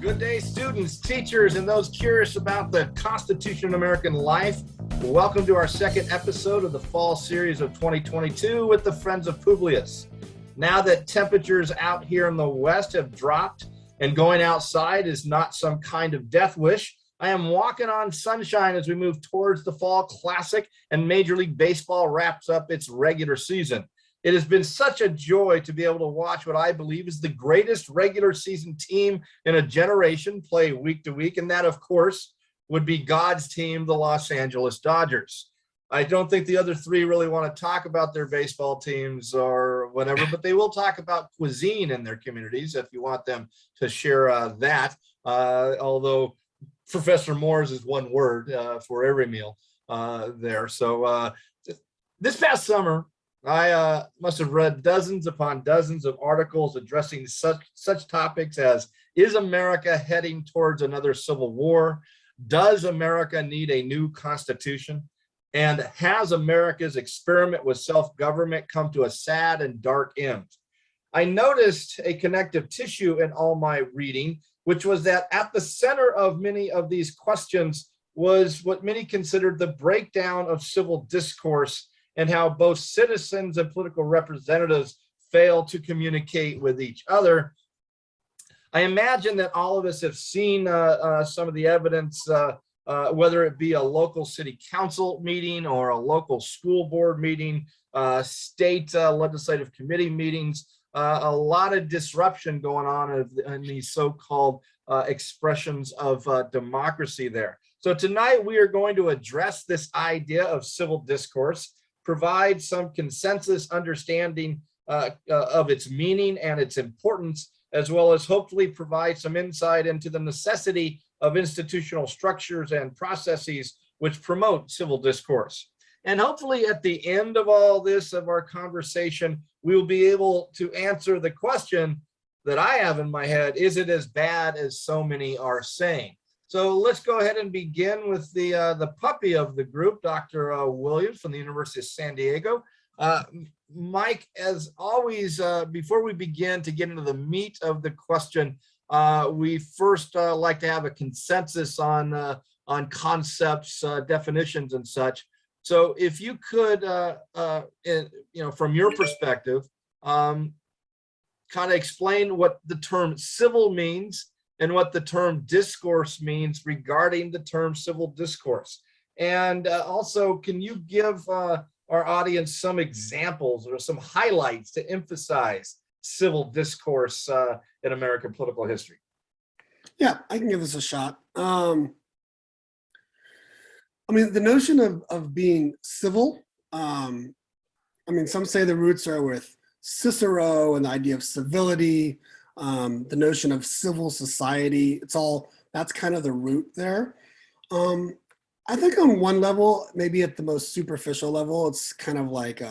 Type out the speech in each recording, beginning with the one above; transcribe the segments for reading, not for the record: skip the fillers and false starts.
Good day, students, teachers, and those curious about the Constitution of American life. Welcome to our second episode of the fall series of 2022 with the Friends of Publius. Now that temperatures out here in the West have dropped and going outside is not some kind of death wish, I am walking on sunshine as we move towards the Fall Classic and Major League Baseball wraps up its regular season. It has been such a joy to be able to watch what I believe is the greatest regular season team in a generation play week to week, and that, of course, would be God's team, the Los Angeles Dodgers. I don't think the other three really want to talk about their baseball teams or whatever, but they will talk about cuisine in their communities if you want them to share that, although Professor Moore's is one word for every meal there. So this past summer, I must have read dozens upon dozens of articles addressing such topics as, is America heading towards another civil war? Does America need a new constitution? And has America's experiment with self-government come to a sad and dark end? I noticed a connective tissue in all my reading, which was that at the center of many of these questions was what many considered the breakdown of civil discourse and how both citizens and political representatives fail to communicate with each other. I imagine that all of us have seen some of the evidence, whether it be a local city council meeting or a local school board meeting, state legislative committee meetings, a lot of disruption going on in these so-called expressions of democracy there. So tonight we are going to address this idea of civil discourse, provide some consensus understanding of its meaning and its importance, as well as hopefully provide some insight into the necessity of institutional structures and processes which promote civil discourse. And hopefully at the end of all this, of our conversation, we will be able to answer the question that I have in my head: is it as bad as so many are saying? So let's go ahead and begin with the puppy of the group, Dr. Williams from the University of San Diego. Mike, as always, before we begin to get into the meat of the question, we first like to have a consensus on concepts, definitions, and such. So if you could, from your perspective, kind of explain what the term civil means and what the term discourse means regarding the term civil discourse. And also, can you give our audience some examples or some highlights to emphasize civil discourse in American political history? Yeah, I can give this a shot. I mean, the notion of being civil, some say the roots are with Cicero and the idea of civility, the notion of civil society. That's kind of the root there. I think on one level, maybe at the most superficial level, it's kind of like,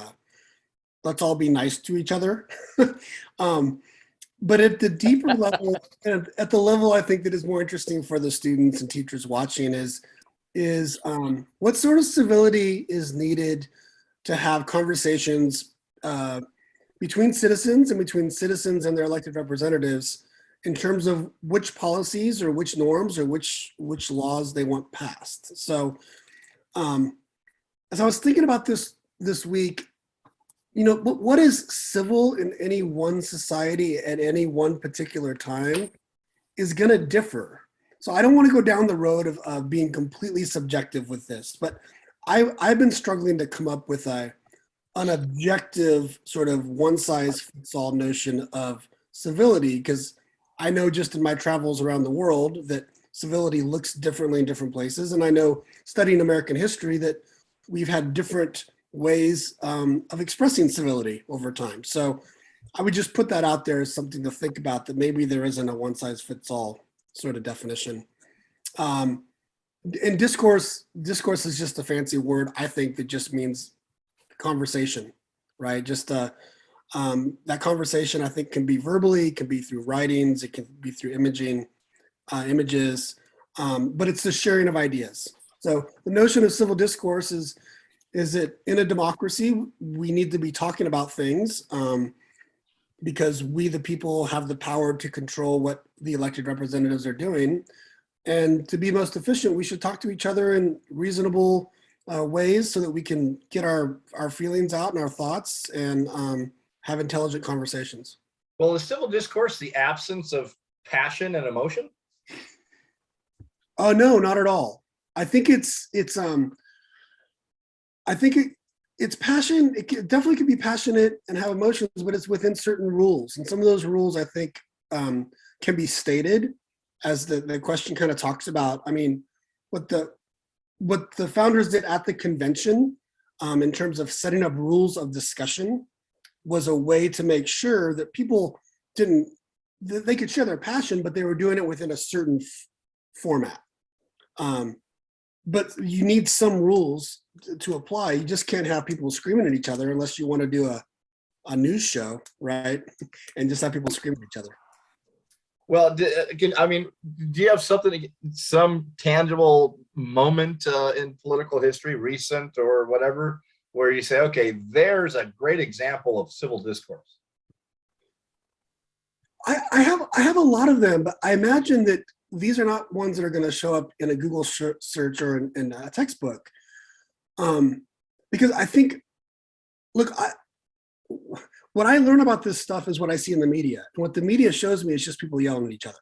let's all be nice to each other. But at the deeper level, at the level I think that is more interesting for the students and teachers watching is what sort of civility is needed to have conversations between citizens and their elected representatives in terms of which policies or which norms or which laws they want passed. So as I was thinking about this week, what is civil in any one society at any one particular time is going to differ. So I don't want to go down the road of being completely subjective with this, but I've been struggling to come up with an objective sort of one-size-fits-all notion of civility, because I know just in my travels around the world that civility looks differently in different places. And I know studying American history that we've had different ways of expressing civility over time. So I would just put that out there as something to think about, that maybe there isn't a one-size-fits-all sort of definition. And discourse is just a fancy word, I think, that just means conversation, right? Just that conversation, I think, can be verbally, it can be through writings, it can be through images, but it's the sharing of ideas. So the notion of civil discourse is that in a democracy, we need to be talking about things because we, the people, have the power to control what the elected representatives are doing. And to be most efficient, we should talk to each other in reasonable ways so that we can get our feelings out and our thoughts and have intelligent conversations. Well, is civil discourse the absence of passion and emotion? Oh, no, not at all. I think it's passion. Definitely can be passionate and have emotions, but it's within certain rules. And some of those rules, I think, can be stated, as the question kind of talks about. I mean, what the founders did at the convention, in terms of setting up rules of discussion, was a way to make sure that people they could share their passion, but they were doing it within a certain format. But you need some rules to apply. You just can't have people screaming at each other unless you want to do a news show, right? And just have people screaming at each other. Well, do you have some tangible moment in political history, recent or whatever, where you say, okay, there's a great example of civil discourse? I have a lot of them, but I imagine that these are not ones that are going to show up in a Google search or in a textbook. Because I think, look, what I learn about this stuff is what I see in the media. And what the media shows me is just people yelling at each other.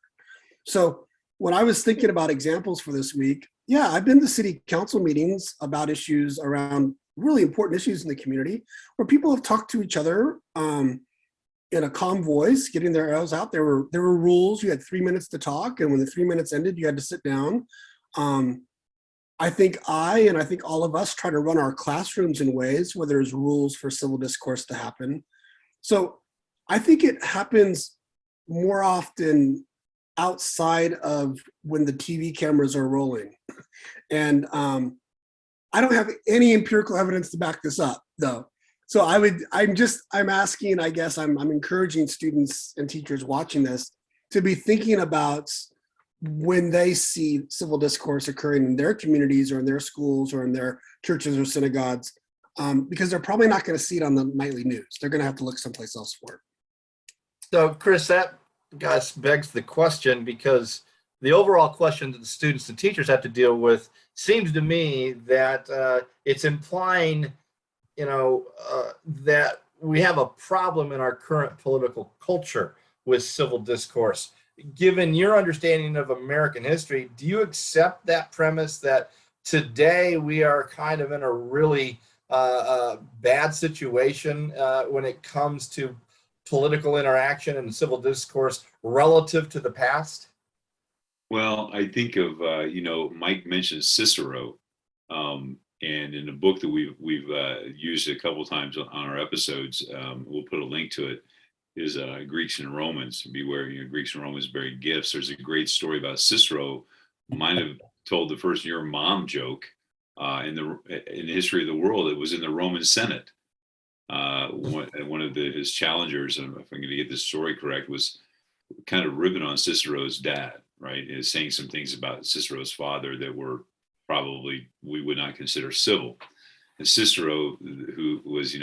So when I was thinking about examples for this week, yeah, I've been to city council meetings about issues around really important issues in the community where people have talked to each other in a calm voice, getting their arrows out. There were rules. You had 3 minutes to talk, and when the 3 minutes ended, you had to sit down. I think all of us try to run our classrooms in ways where there's rules for civil discourse to happen. So I think it happens more often outside of when the TV cameras are rolling. And I don't have any empirical evidence to back this up, though. So I'm asking, I guess I'm encouraging students and teachers watching this to be thinking about when they see civil discourse occurring in their communities or in their schools or in their churches or synagogues, because they're probably not going to see it on the nightly news. They're going to have to look someplace else for it. So, Chris, that begs the question, because the overall question that the students and teachers have to deal with seems to me that it's implying, that we have a problem in our current political culture with civil discourse. Given your understanding of American history, do you accept that premise that today we are kind of in a really bad situation when it comes to political interaction and civil discourse relative to the past? Well, I think of, Mike mentioned Cicero, and in a book that we've used a couple times on our episodes, we'll put a link to it, is Greeks and Romans. Beware, Greeks and Romans buried gifts. There's a great story about Cicero. Might have told the first "your mom" joke in the history of the world. It was in the Roman Senate. One of his challengers, and if I'm going to get this story correct, was kind of ribbing on Cicero's dad, right? Is saying some things about Cicero's father that were probably we would not consider civil. And Cicero, who was,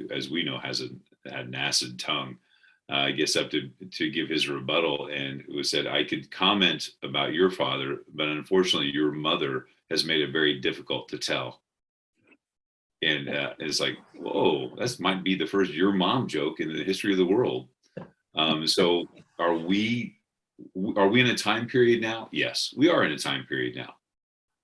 as we know, had an acid tongue, gets up to give his rebuttal and said, "I could comment about your father, but unfortunately, your mother has made it very difficult to tell." And it's like, whoa, that might be the first "your mom" joke in the history of the world. So, are we in a time period now? Yes, we are in a time period now,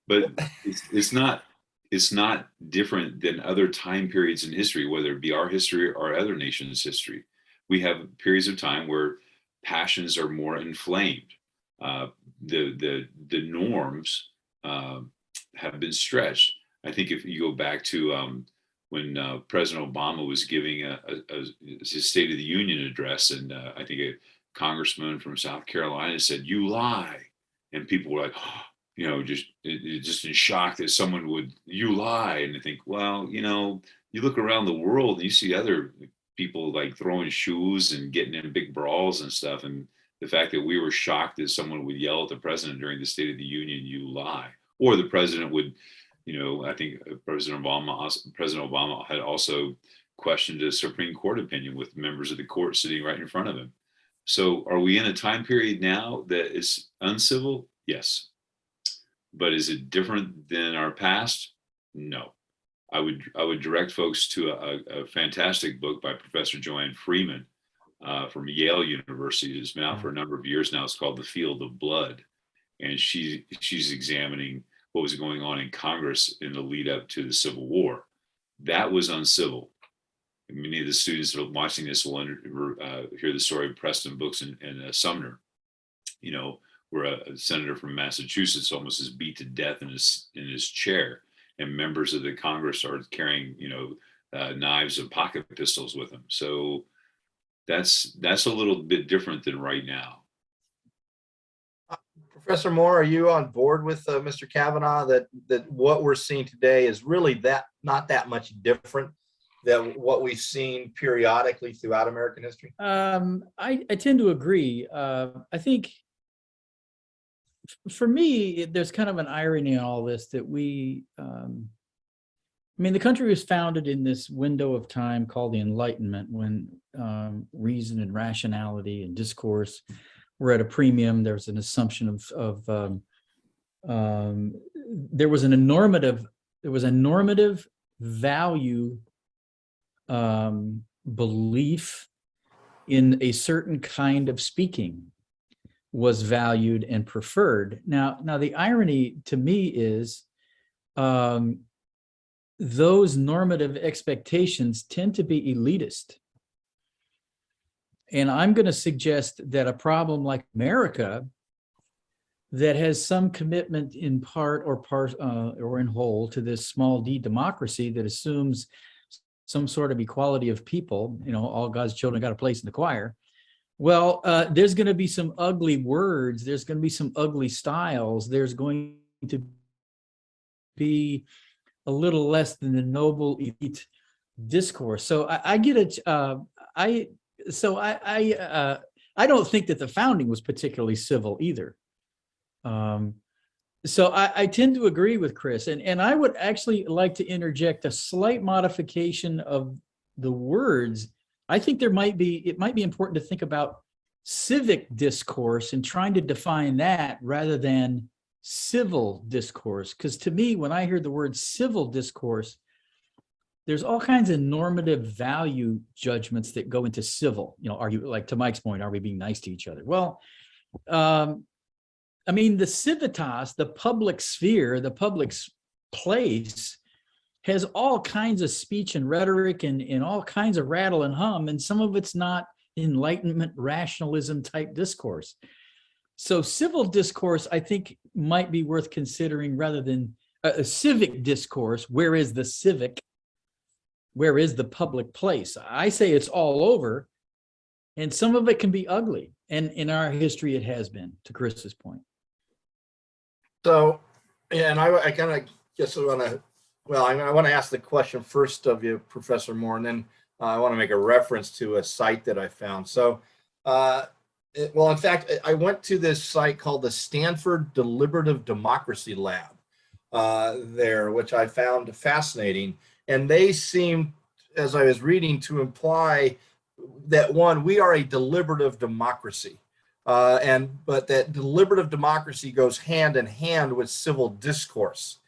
but it's not different than other time periods in history, whether it be our history or other nations' history. We have periods of time where passions are more inflamed. The norms have been stretched. I think if you go back to when President Obama was giving his State of the Union address, and I think a congressman from South Carolina said, "You lie," and people were like, just in shock that someone would, "You lie," and I think, well, you look around the world and you see other people like throwing shoes and getting in big brawls and stuff, and the fact that we were shocked that someone would yell at the president during the State of the Union, "You lie," or the president would. I think President Obama had also questioned a Supreme Court opinion with members of the court sitting right in front of him. So are we in a time period now that is uncivil? Yes. But is it different than our past? No. I would direct folks to a fantastic book by Professor Joanne Freeman from Yale University. It's been out for a number of years now. It's called The Field of Blood. And she's examining what was going on in Congress in the lead up to the Civil War. That was uncivil. Many of the students that are watching this will hear the story of Preston Brooks and Sumner, where a senator from Massachusetts almost is beat to death in his chair, and members of the Congress are carrying, knives and pocket pistols with them. So that's a little bit different than right now. Professor Moore, are you on board with Mr. Kavanaugh that what we're seeing today is really not that much different than what we've seen periodically throughout American history? I tend to agree. I think for me, there's kind of an irony in all this that the country was founded in this window of time called the Enlightenment, when reason and rationality and discourse were at a premium. There was an assumption of there was a normative value belief in a certain kind of speaking was valued and preferred. Now the irony to me is those normative expectations tend to be elitist. And I'm going to suggest that a problem like America, that has some commitment in part or in whole to this small d democracy that assumes some sort of equality of people, all God's children got a place in the choir. Well, there's going to be some ugly words. There's going to be some ugly styles. There's going to be a little less than the noble elite discourse. So I get it. I don't think that the founding was particularly civil either. So I tend to agree with Chris, and I would actually like to interject a slight modification of the words. I think it might be important to think about civic discourse and trying to define that rather than civil discourse. Because to me, when I hear the word civil discourse, there's all kinds of normative value judgments that go into civil. Are you, like to Mike's point, are we being nice to each other? Well, the civitas, the public sphere, the public place has all kinds of speech and rhetoric and all kinds of rattle and hum, and some of it's not Enlightenment rationalism type discourse. So civil discourse, I think, might be worth considering rather than a civic discourse. Where is the civic? Where is the public place? I say it's all over, and some of it can be ugly. And in our history, it has been, to Chris's point. So, yeah, and I kind of just want to, I want to ask the question first of you, Professor Moore, and then I want to make a reference to a site that I found. So, in fact, I went to this site called the Stanford Deliberative Democracy Lab there, which I found fascinating. And they seem, as I was reading, to imply that, one, we are a deliberative democracy. But that deliberative democracy goes hand in hand with civil discourse.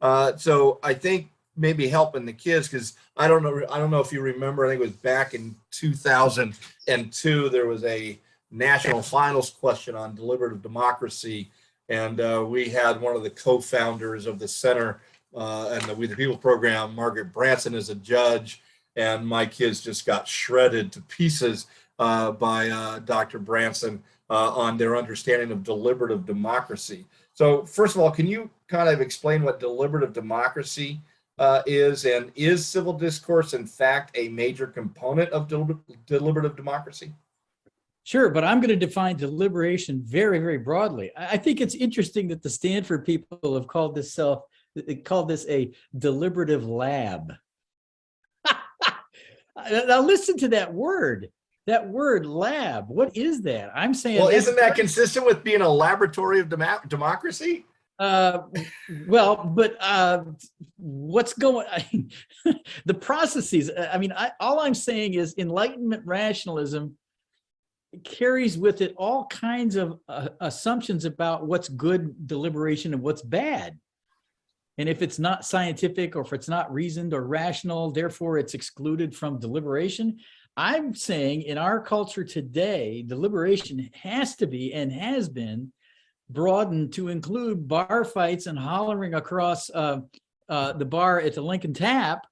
So I think maybe helping the kids, because I don't know if you remember, I think it was back in 2002, there was a national finals question on deliberative democracy. And we had one of the co-founders of the Center and the We the People program, Margaret Branson, as a judge. And my kids just got shredded to pieces by Dr. Branson on their understanding of deliberative democracy. So first of all, can you kind of explain what deliberative democracy is, and is civil discourse in fact a major component of deliberative democracy? Sure, but I'm going to define deliberation very, very broadly. I think it's interesting that the Stanford people have called this a deliberative lab. Now listen to that word. That word lab, what is that? I'm saying. Well, isn't that consistent with being a laboratory of democracy? Uh, what's going? The processes. All I'm saying is Enlightenment rationalism carries with it all kinds of assumptions about what's good deliberation and what's bad. And if it's not scientific, or if it's not reasoned or rational, therefore it's excluded from deliberation. I'm saying in our culture today, deliberation has to be and has been broadened to include bar fights and hollering across the bar at the Lincoln Tap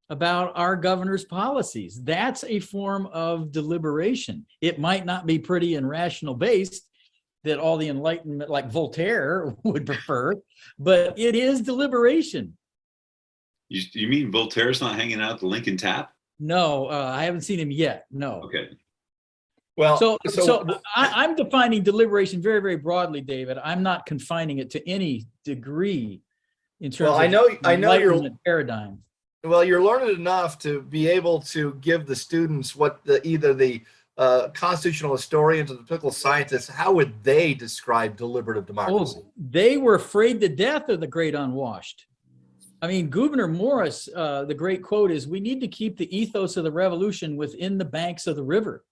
about our governor's policies. That's a form of deliberation. It might not be pretty and rational based that all the Enlightenment, like Voltaire, would prefer, but it is deliberation. You mean Voltaire's not hanging out at the Lincoln Tap? No, I haven't seen him yet. No. Okay. Well, So I'm defining deliberation very, very broadly, David. I'm not confining it to any degree in terms well, of I know you're Enlightenment paradigm. well, you're learned enough to be able to give the students what either the constitutional historians or the political scientists, how would they describe deliberative democracy? Oh, they were afraid to death of the great unwashed. I mean, Gouverneur Morris, the great quote is, "We need to keep the ethos of the revolution within the banks of the river."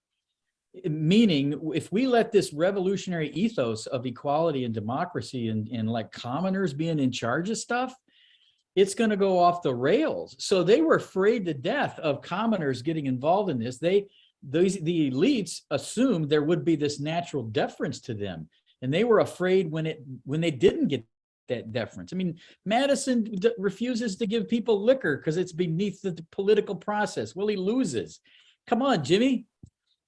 Meaning, if we let this revolutionary ethos of equality and democracy and like commoners being in charge of stuff, it's going to go off the rails. So they were afraid to death of commoners getting involved in this. The elites assumed there would be this natural deference to them, and they were afraid when they didn't get that deference. I mean, Madison refuses to give people liquor because it's beneath the political process. Well, he loses. Come on, Jimmy.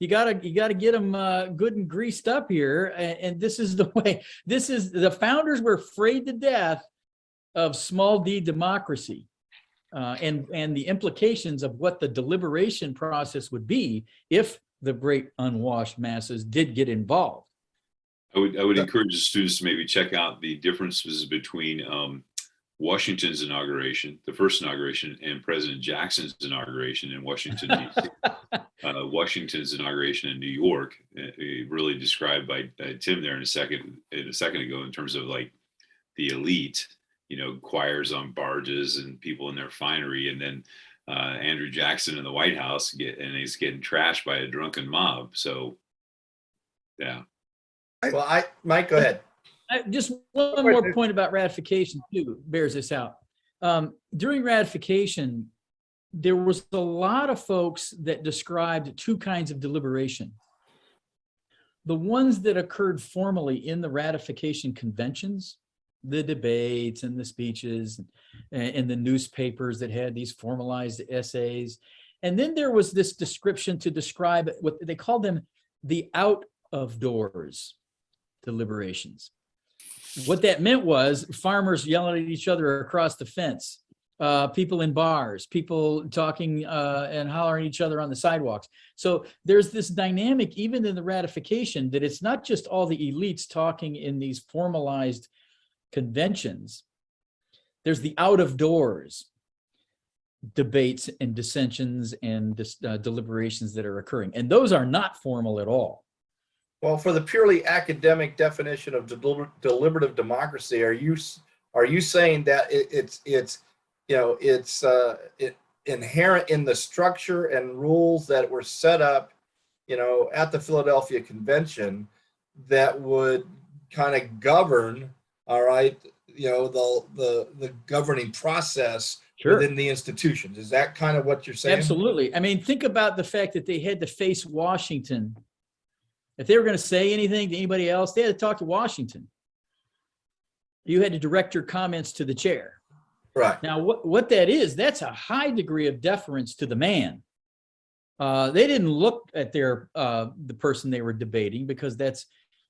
You gotta get them good and greased up here, and this is the way. The founders were afraid to death of small d democracy, and the implications of what the deliberation process would be if the great unwashed masses did get involved. I would encourage the students to maybe check out the differences between Washington's inauguration, the first inauguration, and President Jackson's inauguration in Washington, D.C. Washington's inauguration in New York, really described by Tim there in a second ago, in terms of like the elite, choirs on barges and people in their finery, and then Andrew Jackson in the White House, and he's getting trashed by a drunken mob. So, yeah. Well, Mike, go ahead. Just one more point about ratification too bears this out. During ratification, there was a lot of folks that described two kinds of deliberation. The ones that occurred formally in the ratification conventions, the debates and the speeches and the newspapers that had these formalized essays. And then there was this description to describe what they called them the out of doors deliberations. What that meant was farmers yelling at each other across the fence, people in bars, people talking and hollering at each other on the sidewalks. So there's this dynamic, even in the ratification, that it's not just all the elites talking in these formalized conventions. There's the out of doors debates and dissensions and deliberations that are occurring. And those are not formal at all. Well, for the purely academic definition of deliberative democracy, are you saying that it's inherent in the structure and rules that were set up, at the Philadelphia Convention that would kind of govern, all right, the governing process within the institutions? Is that kind of what you're saying? Absolutely. I mean, think about the fact that they had to face Washington. If they were going to say anything to anybody else, they had to talk to Washington. You had to direct your comments to the chair. Right. Now, what that is, that's a high degree of deference to the man. They didn't look at the person they were debating, because that's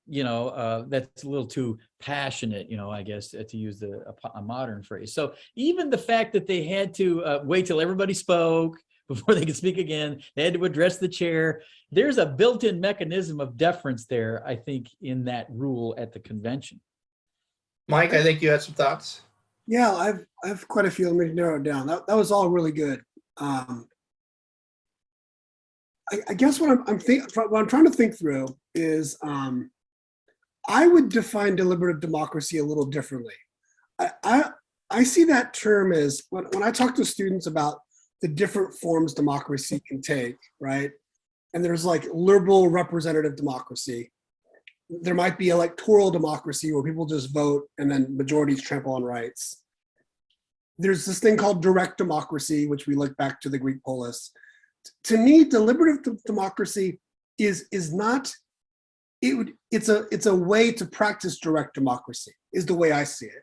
that's a little too passionate, I guess, to use a modern phrase. So even the fact that they had to wait till everybody spoke before they could speak again, they had to address the chair. There's a built-in mechanism of deference there, I think, in that rule at the convention. Mike, I think you had some thoughts. Yeah, I have quite a few. Let me narrow it down. That was all really good. I guess what I'm trying to think through is I would define deliberative democracy a little differently. I see that term as when I talk to students about the different forms democracy can take, right? And there's like liberal representative democracy. There might be electoral democracy where people just vote and then majorities trample on rights. There's this thing called direct democracy, which we look back to the Greek polis. To me, deliberative democracy is not, it's a way to practice direct democracy, is the way I see it.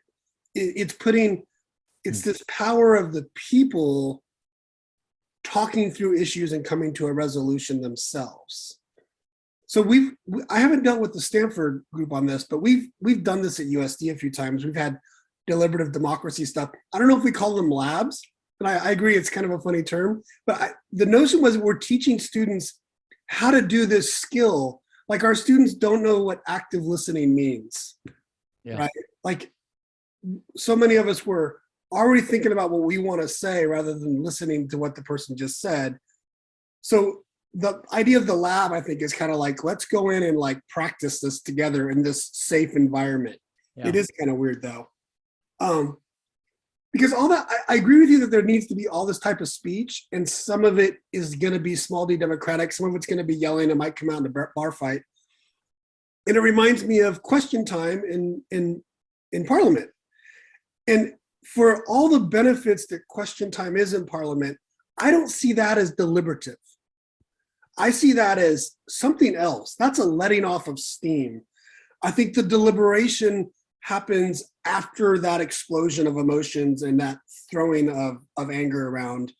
It's this power of the people talking through issues and coming to a resolution themselves. So I haven't dealt with the Stanford group on this, but we've done this at USD a few times. We've had deliberative democracy stuff. I don't know if we call them labs, but I agree it's kind of a funny term. But the notion was we're teaching students how to do this skill. Like our students don't know what active listening means, right? Like so many of us were already thinking about what we want to say rather than listening to what the person just said. So the idea of the lab, I think, is kind of like, let's go in and like practice this together in this safe environment. Yeah. It is kind of weird though. Because all that, I agree with you that there needs to be all this type of speech, and some of it is going to be small d democratic, some of it's going to be yelling, it might come out in a bar fight. And it reminds me of question time in Parliament. And for all the benefits that question time is in Parliament, I don't see that as deliberative. I see that as something else. That's a letting off of steam. I think the deliberation happens after that explosion of emotions and that throwing of anger around.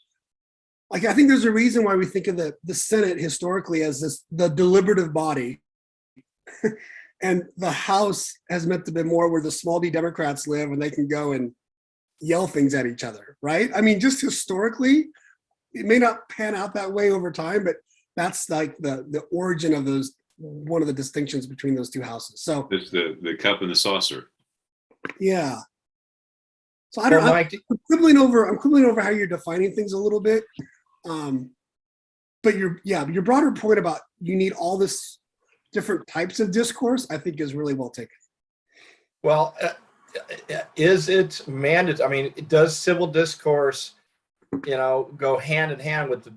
Like, I think there's a reason why we think of the Senate historically as the deliberative body. And the House has meant to be more where the small d Democrats live and they can go and yell things at each other, right? I mean, just historically, it may not pan out that way over time, but that's like the origin of those, one of the distinctions between those two houses. So it's the cup and the saucer. Yeah. So I don't know. I'm quibbling over how you're defining things a little bit. But your broader point about you need all this different types of discourse, I think is really well taken. Well, is it mandatory? I mean, does civil discourse, go hand in hand with the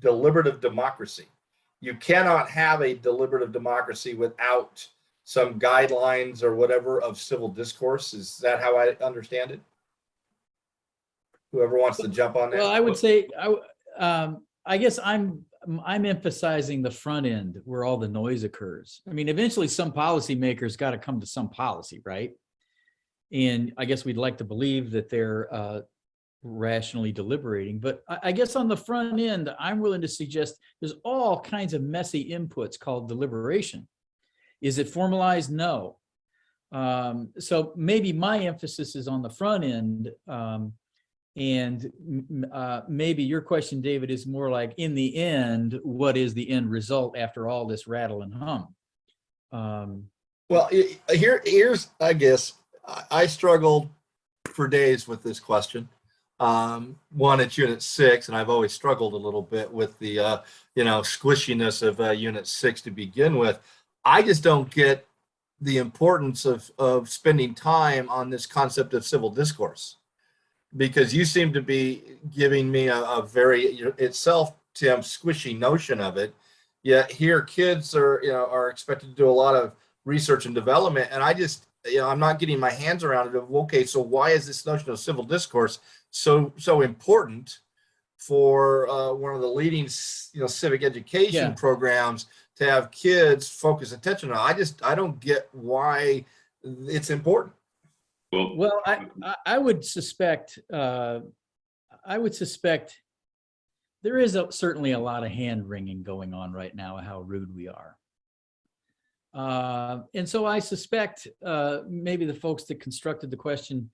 deliberative democracy? You cannot have a deliberative democracy without some guidelines or whatever of civil discourse. Is that how I understand it? Whoever wants to jump on that. Well, I would say, I guess I'm emphasizing the front end where all the noise occurs. I mean, eventually some policymakers got to come to some policy, right? And I guess we'd like to believe that they're rationally deliberating. But I guess on the front end, I'm willing to suggest there's all kinds of messy inputs called deliberation. Is it formalized? No. So maybe my emphasis is on the front end. And maybe your question, David, is more like, in the end, what is the end result after all this rattle and hum? Well, here's, I guess, I struggled for days with this question. One, it's Unit 6, and I've always struggled a little bit with the, squishiness of Unit 6 to begin with. I just don't get the importance of spending time on this concept of civil discourse, because you seem to be giving me a very itself, Tim, squishy notion of it. Yet here kids are expected to do a lot of research and development, and I just, I'm not getting my hands around it. Okay, so why is this notion of civil discourse so important for one of the leading civic education programs to have kids focus attention on? I don't get why it's important. Well, I would suspect there is certainly a lot of hand wringing going on right now, how rude we are. And so I suspect maybe the folks that constructed the question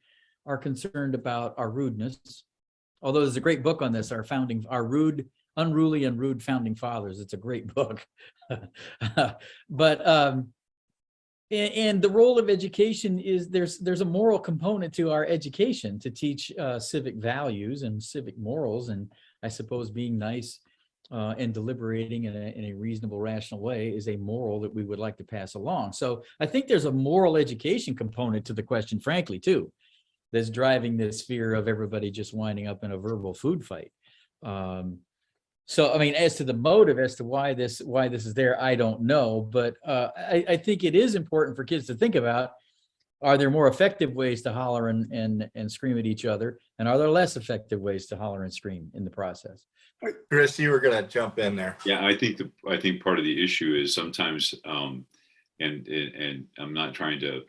are concerned about our rudeness. Although there's a great book on this, our Unruly and Rude Founding Fathers. It's a great book. But and the role of education is there's a moral component to our education to teach civic values and civic morals, and I suppose being nice and deliberating in a reasonable, rational way is a moral that we would like to pass along. So I think there's a moral education component to the question, frankly, too, that's driving this fear of everybody just winding up in a verbal food fight. So, I mean, as to the motive, as to why this is there, I don't know. But I think it is important for kids to think about, are there more effective ways to holler and scream at each other? And are there less effective ways to holler and scream in the process? Chris, you were going to jump in there. Yeah, I think part of the issue is sometimes, and I'm not trying to,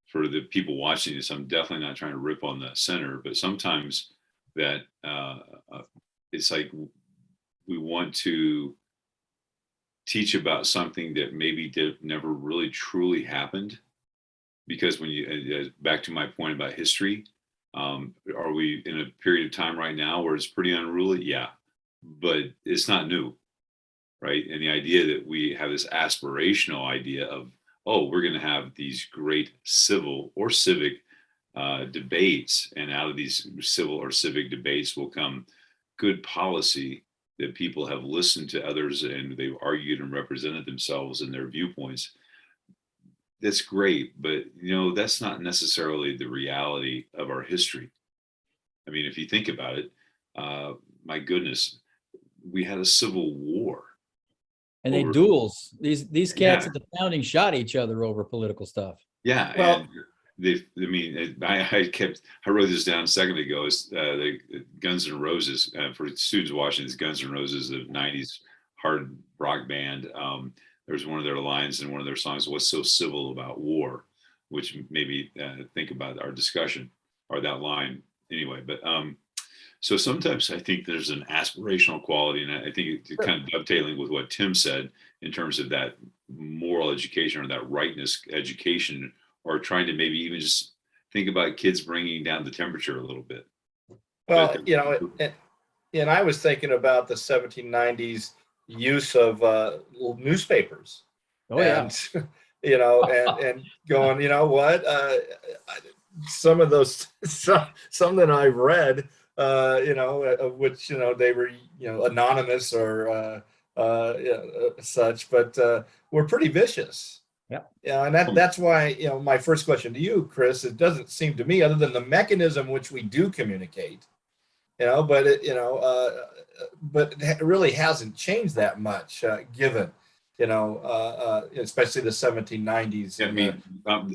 for the people watching this, I'm definitely not trying to rip on the center, but sometimes that it's like we want to teach about something that maybe never really truly happened. Because when you, back to my point about history, are we in a period of time right now where it's pretty unruly? Yeah, but it's not new, right? And the idea that we have this aspirational idea of, oh, we're going to have these great civil or civic debates, and out of these civil or civic debates will come good policy that people have listened to others and they've argued and represented themselves and their viewpoints. That's great, but that's not necessarily the reality of our history. I mean, if you think about it, my goodness, we had a civil war. And they duels. These cats at the founding shot each other over political stuff. Yeah, well, and I wrote this down a second ago. Is the Guns N' Roses, for students watching this, Guns N' Roses, the '90s hard rock band. There's one of their lines in one of their songs, "What's so civil about war?" which maybe think about our discussion or that line anyway. But so sometimes I think there's an aspirational quality, and I think it's kind of dovetailing with what Tim said in terms of that moral education or that rightness education, or trying to maybe even just think about kids bringing down the temperature a little bit. Well, and I was thinking about the 1790s use of newspapers. Oh yeah. And and going, what? Some of those, some that I've read, of which they were anonymous or such, but were pretty vicious. Yeah. And that's why my first question to you, Chris, it doesn't seem to me, other than the mechanism which we do communicate, but it really hasn't changed that much, given especially the 1790s. I mean,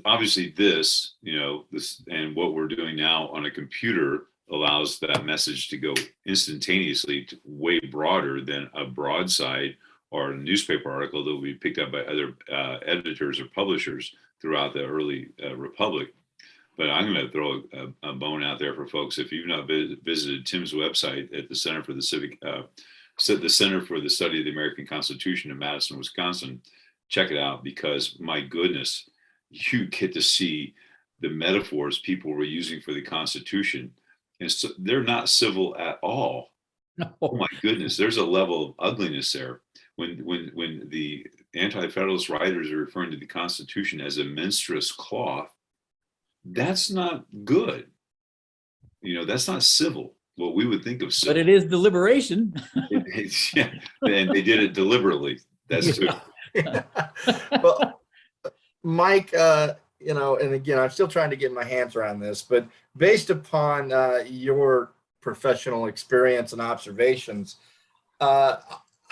obviously this and what we're doing now on a computer allows that message to go instantaneously to way broader than a broadside or a newspaper article that will be picked up by other editors or publishers throughout the early Republic. But I'm going to throw a bone out there for folks. If you've not visited Tim's website at the Center for the Civic, the Center for the Study of the American Constitution in Madison, Wisconsin, check it out, because my goodness, you get to see the metaphors people were using for the Constitution. And so they're not civil at all. No. Oh my goodness, there's a level of ugliness there. When the anti-federalist writers are referring to the Constitution as a menstruous cloth, that's not good. That's not civil. What we would think of civil. But it is deliberation. Yeah, and they did it deliberately. That's true. Well, Mike, and again, I'm still trying to get my hands around this, but based upon your professional experience and observations,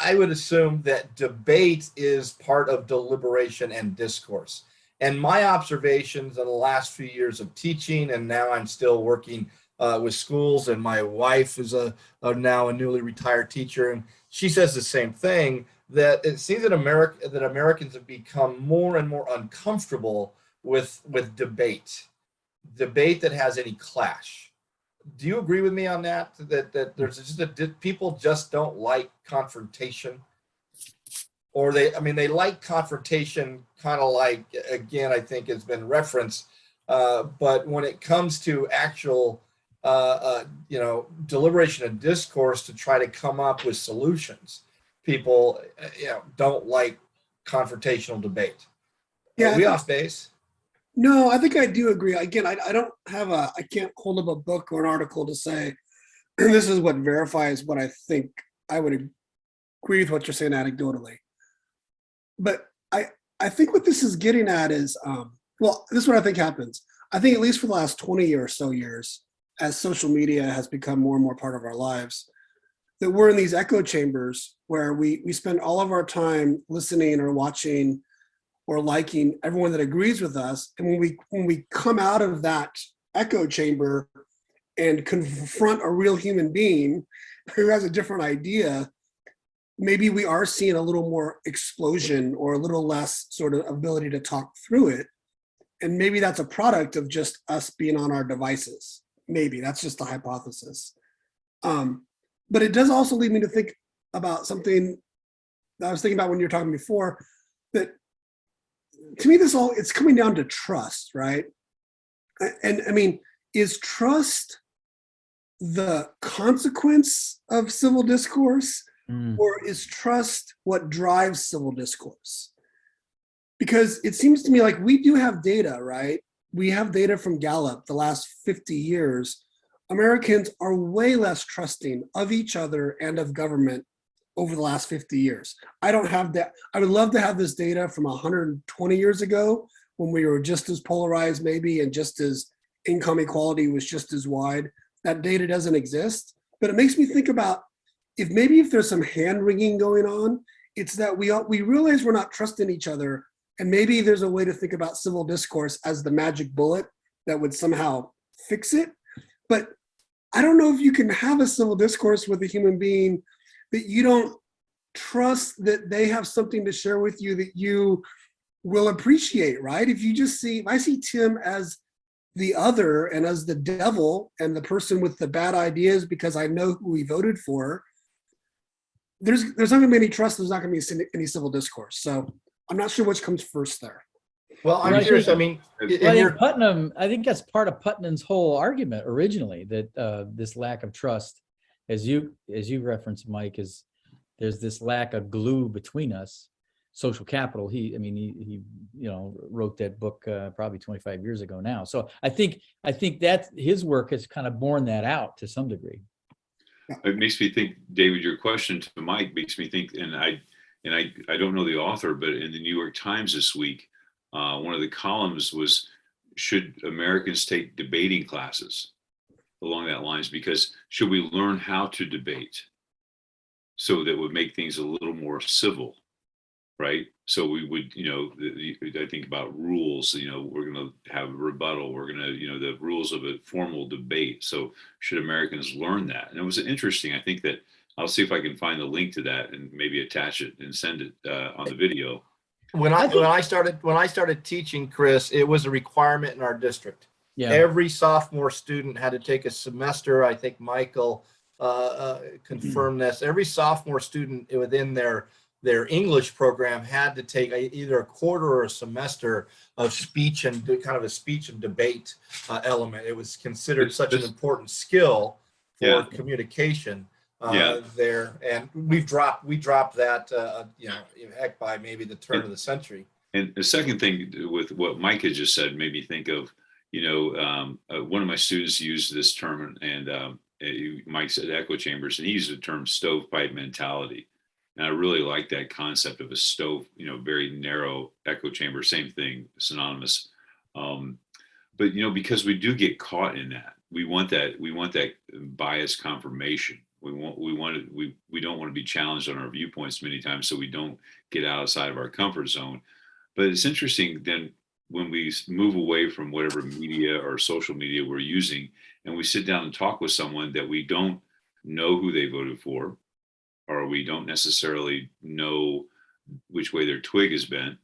I would assume that debate is part of deliberation and discourse. And my observations in the last few years of teaching, and now I'm still working with schools, and my wife is now a newly retired teacher, and she says the same thing, that it seems that Americans have become more and more uncomfortable with debate that has any clash. Do you agree with me on that? That there's just people just don't like confrontation, or they like confrontation, kind of like, again, I think has been referenced, but when it comes to actual deliberation and discourse to try to come up with solutions, people don't like confrontational debate. Yeah, are we off base? No, I think I do agree. Again, I don't have I can't hold up a book or an article to say this is what verifies what I think I would agree with what you're saying anecdotally. But I think what this is getting at is, well, this is what I think happens. I think at least for the last 20 or so years, as social media has become more and more part of our lives, that we're in these echo chambers where we spend all of our time listening or watching or liking everyone that agrees with us. And when we come out of that echo chamber and confront a real human being who has a different idea, maybe we are seeing a little more explosion or a little less sort of ability to talk through it. And maybe that's a product of just us being on our devices. Maybe that's just a hypothesis. But it does also lead me to think about something that I was thinking about when you were talking before, that to me, it's coming down to trust, right? And I mean, is trust the consequence of civil discourse, or is trust what drives civil discourse? Because it seems to me like we do have data, right? We have data from Gallup the last 50 years. Americans are way less trusting of each other and of government over the last 50 years. I don't have that. I would love to have this data from 120 years ago when we were just as polarized maybe, and just as income equality was just as wide. That data doesn't exist, but it makes me think about if there's some hand wringing going on, it's that we realize we're not trusting each other, and maybe there's a way to think about civil discourse as the magic bullet that would somehow fix it. But I don't know if you can have a civil discourse with a human being that you don't trust that they have something to share with you that you will appreciate, right? If I see Tim as the other and as the devil and the person with the bad ideas because I know who he voted for, there's not going to be any trust. There's not going to be any civil discourse. So I'm not sure which comes first there. Well, I'm curious. I mean, Putnam, I think that's part of Putnam's whole argument originally, that this lack of trust, as you referenced, Mike, is there's this lack of glue between us. Social Capital. He wrote that book probably 25 years ago now. So I think that his work has kind of borne that out to some degree. It makes me think, David, your question to Mike makes me think, and I don't know the author, but in the New York Times this week, one of the columns was, should Americans take debating classes along that lines? Because should we learn how to debate so that would make things a little more civil, right? So we would, I think about rules, we're going to have a rebuttal. We're going to, the rules of a formal debate. So should Americans learn that? And it was interesting. I think that I'll see if I can find the link to that and maybe attach it and send it on the video. When I started teaching, Chris, it was a requirement in our district. Yeah. Every sophomore student had to take a semester. I think Michael confirmed this. Every sophomore student within their English program had to take either a quarter or a semester of speech and kind of a speech and debate element. It was considered such an important skill for communication there. And we dropped that, heck, by maybe the turn of the century. And the second thing with what Mike had just said made me think of, one of my students used this term, and Mike said echo chambers, and he used the term stovepipe mentality. And I really like that concept of a stove, very narrow echo chamber, same thing, synonymous. But, because we do get caught in that, we want that bias confirmation. We don't want to be challenged on our viewpoints many times, so we don't get outside of our comfort zone. But it's interesting then when we move away from whatever media or social media we're using, and we sit down and talk with someone that we don't know who they voted for, or we don't necessarily know which way their twig has bent,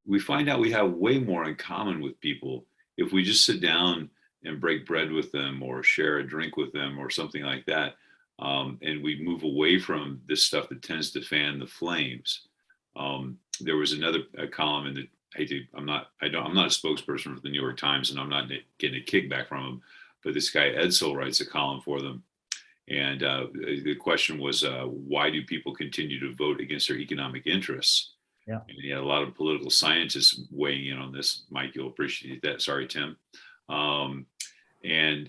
we find out we have way more in common with people if we just sit down and break bread with them or share a drink with them or something like that. And we move away from this stuff that tends to fan the flames. There was another column in the, I'm not a spokesperson for the New York Times, and I'm not getting a kickback from them, but this guy Edsel writes a column for them. And the question was, why do people continue to vote against their economic interests? Yeah. And he had a lot of political scientists weighing in on this. Mike, you'll appreciate that. Sorry, Tim. And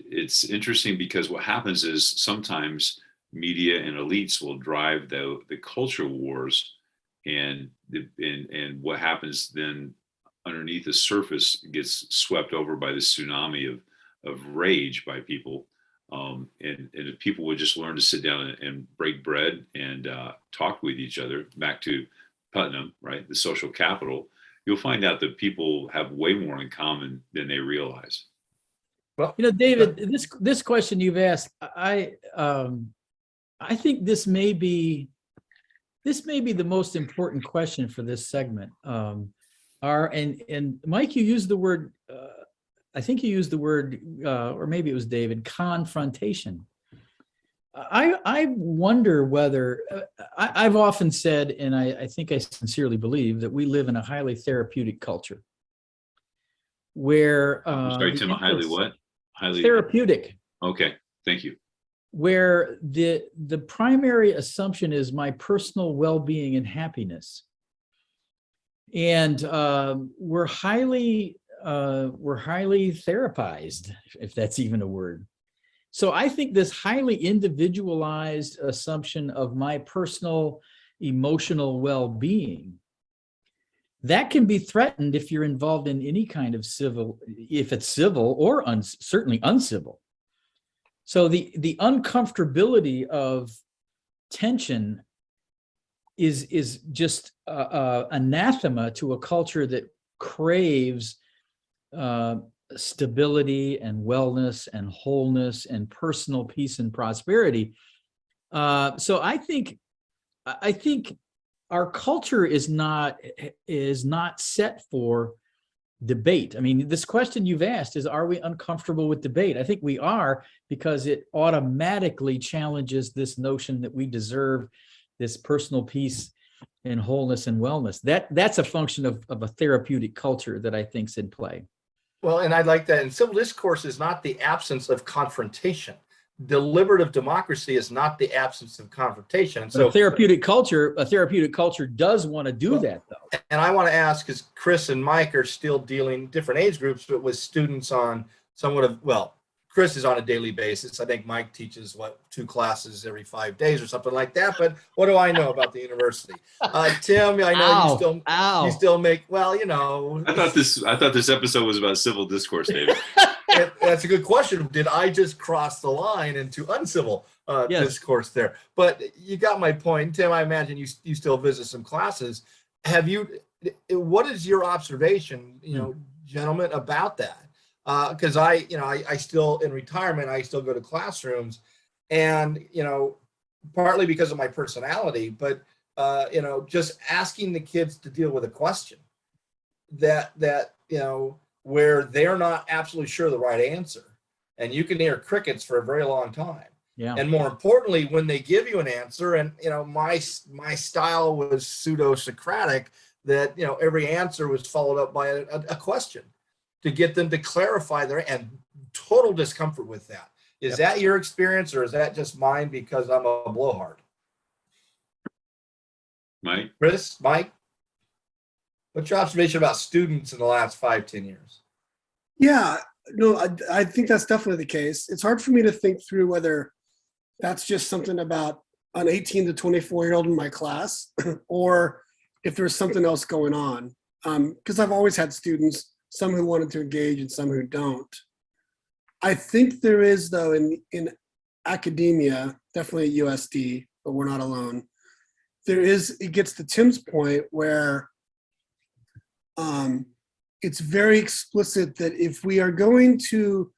it's interesting because what happens is sometimes media and elites will drive the culture wars, and what happens then underneath the surface gets swept over by the tsunami of rage by people. And if people would just learn to sit down and break bread and talk with each other, back to Putnam, right, the social capital, you'll find out that people have way more in common than they realize. Well, David, this question you've asked, I think this may be the most important question for this segment. And Mike, you used the word. I think you used the word, or maybe it was David, confrontation. I wonder whether, I've often said, and I think I sincerely believe, that we live in a highly therapeutic culture where— I'm sorry, Tim, highly what? Highly therapeutic. Okay, thank you. Where the primary assumption is my personal well-being and happiness. And we're highly therapized, if that's even a word. So I think this highly individualized assumption of my personal emotional well-being, that can be threatened if you're involved in any kind of civil, if it's civil or certainly uncivil. So the uncomfortability of tension is just anathema to a culture that craves stability and wellness and wholeness and personal peace and prosperity. So I think our culture is not set for debate. I mean, this question you've asked is, are we uncomfortable with debate? I think we are, because it automatically challenges this notion that we deserve this personal peace and wholeness and wellness. That's a function of a therapeutic culture that I think's in play. Well, and I like that. And civil discourse is not the absence of confrontation. Deliberative democracy is not the absence of confrontation. So a therapeutic culture does want to do that, though. And I want to ask, because Chris and Mike are still dealing different age groups, but with students on somewhat of, well, Chris is on a daily basis. I think Mike teaches 2 classes every 5 days or something like that. But what do I know about the university? Tim, I know you still make, well, you know. I thought this episode was about civil discourse, David. That's a good question. Did I just cross the line into uncivil Yes. discourse there? But you got my point, Tim. I imagine you still visit some classes. What is your observation, gentlemen, about that? Because I still, in retirement, I still go to classrooms, and partly because of my personality, but just asking the kids to deal with a question that where they're not absolutely sure the right answer, and you can hear crickets for a very long time. Yeah. And more importantly, when they give you an answer, and my style was pseudo-Socratic, that every answer was followed up by a question to get them to clarify and total discomfort with that. Is that your experience, or is that just mine because I'm a blowhard? Mike? Chris, Mike? What's your observation about students in the last 5-10 years? Yeah, no, I think that's definitely the case. It's hard for me to think through whether that's just something about an 18 to 24-year-old in my class, or if there's something else going on. Because I've always had students, some who wanted to engage and some who don't. I think there is, though, in academia, definitely at USD, but we're not alone. It gets to Tim's point where it's very explicit that if we are going to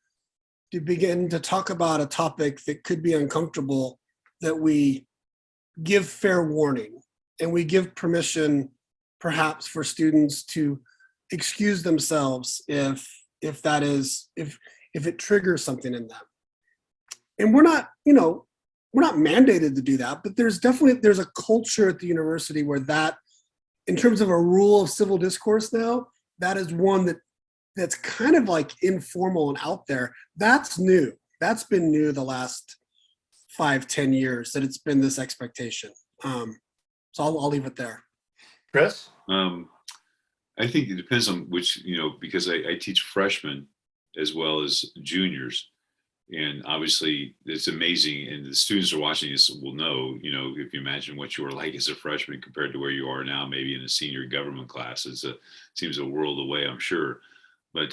begin to talk about a topic that could be uncomfortable, that we give fair warning and we give permission perhaps for students to excuse themselves if it triggers something in them. And we're not mandated to do that, but there's a culture at the university where that, in terms of a rule of civil discourse now, that is one that's kind of like informal and out there. That's new. That's been new the last 5-10 years, that it's been this expectation. So I'll leave it there. Chris? I think it depends on which, because I teach freshmen as well as juniors. and obviously it's amazing, and the students are watching this will know, if you imagine what you were like as a freshman compared to where you are now, maybe in a senior government class, seems a world away, I'm sure. But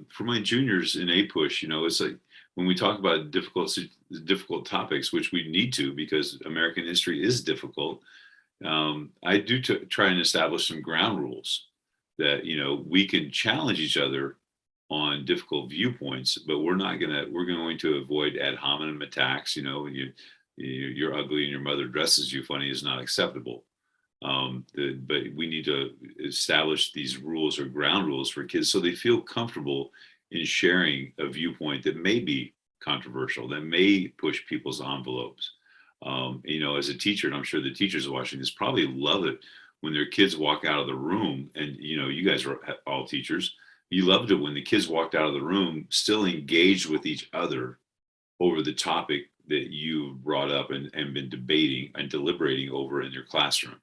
for my juniors in APUSH, it's like when we talk about difficult topics, which we need to, because American history is difficult. I do try and establish some ground rules that we can challenge each other on difficult viewpoints, but we're going to avoid ad hominem attacks. You're ugly and your mother dresses you funny is not acceptable. But we need to establish these rules or ground rules for kids so they feel comfortable in sharing a viewpoint that may be controversial, that may push people's envelopes. As a teacher, and I'm sure the teachers watching this probably love it when their kids walk out of the room, and you guys are all teachers. You loved it when the kids walked out of the room still engaged with each other over the topic that you brought up and been debating and deliberating over in your classroom.